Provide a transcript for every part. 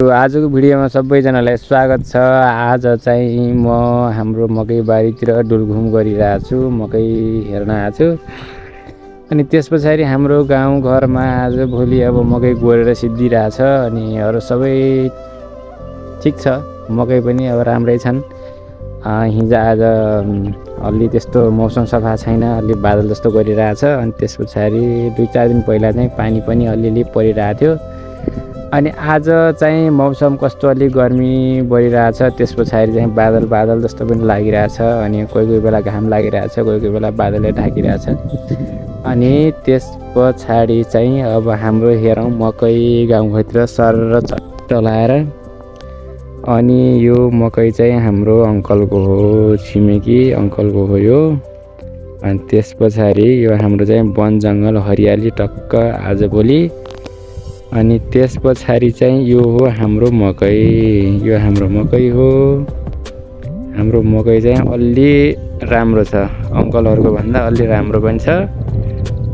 आजको भिडियोमा सबैजनालाई स्वागत छ। आज चाहिँ म हाम्रो मकै बारीतिर डुलघुम गरिरहेको छु, मकै हेर्न आएको छु। अनि त्यसपछि हाम्रो गाउँघरमा आज भोलि अब मकै गोडेर सिद्धिरहेछ। अनि अरू सबै ठिक छ, मकै पनि अब राम्रै छन्। हिजो आज अलि त्यस्तो मौसम सफा छैन, अलि बादल जस्तो गरिरहेछ। अनि त्यस पछाडि 2-4 दिन पहिला चाहिँ पानी पनि अलिअलि परिरहेको थियो। अनि आज चाहिँ मौसम कस्तो अलि गर्मी बढिरहेछ, त्यस पछाडि चाहिँ बादल जस्तो पनि लागिरहेछ। अनि कोही बेला घाम लागिरहेछ, कोही बेला बादलले ढाकिरहेछ। अनि त्यस पछाडि चाहिँ अब हाम्रो हेरौँ मकै गाउँघरतिर सर चट्ट लाएर। अनि यो मकै चाहिँ हाम्रो अङ्कलको हो, छिमेकी अङ्कलको हो यो। अनि त्यस पछाडि यो हाम्रो चाहिँ वन जङ्गल हरियाली टक्क आजभोलि। अनि त्यस पछाडि चाहिँ यो हो हाम्रो मकै, यो हाम्रो मकै हो। हाम्रो मकै चाहिँ अलि राम्रो छ, अङ्कलहरूको भन्दा अलि राम्रो पनि छ।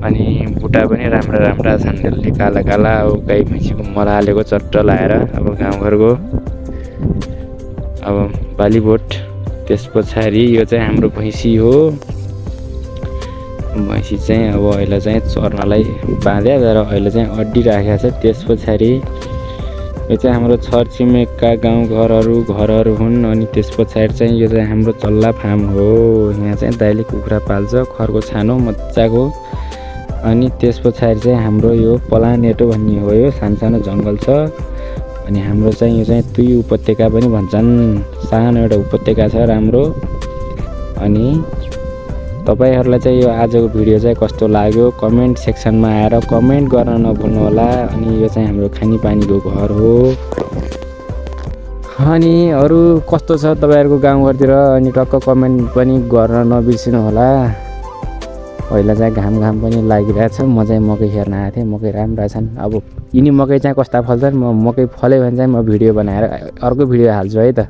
अनि बुटा पनि राम्रा छन्, अलि काला काला। अब गाई भैँसीको मल हालेको चट्ट लाएर अब गाउँघरको अब बालीबोट। त्यस पछाडि यो चाहिँ हाम्रो भैँसी हो। भैँसी चाहिँ अब अहिले चाहिँ चर्नलाई बाँध्या, तर अहिले चाहिँ अड्डिराखेको छ। त्यस पछाडि यो चाहिँ हाम्रो छरछिमेकका घरहरू हुन्। अनि त्यस पछाडि चाहिँ यो चाहिँ हाम्रो चल्ला फार्म हो। यहाँ चाहिँ दाइले कुखुरा पाल्छ, खरको छानो मजाको। अनि त्यस पछाडि चाहिँ हाम्रो यो पलानेटो भन्ने हो, यो सानो जङ्गल छ। अनि हाम्रो चाहिँ यो चाहिँ तुई उपत्यका पनि भन्छन्, सानो एउटा उपत्यका छ राम्रो। अनि तपाईहरुलाई चाहिँ यो आजको भिडियो चाहिँ कस्तो लाग्यो कमेन्ट सेक्सनमा आएर कमेन्ट गर्न नभुल्नु होला। अनि यो चाहिँ हाम्रो खानीपानीको घर हो। अनि अरू कस्तो छ तपाईहरुको गाउँघरतिर, अनि टक्क कमेन्ट पनि गर्न नबिर्सिनु होला। पहिला चाहिँ घाम पनि लागिरहेछ। म चाहिँ मकै हेर्न आएको थिएँ, मकै राम्रा छन्। अब यिनी मकै चाहिँ कस्ता फल्छन्, म मकै फल्यो भने चाहिँ म भिडियो बनाएर अर्को भिडियो हाल्छु है त।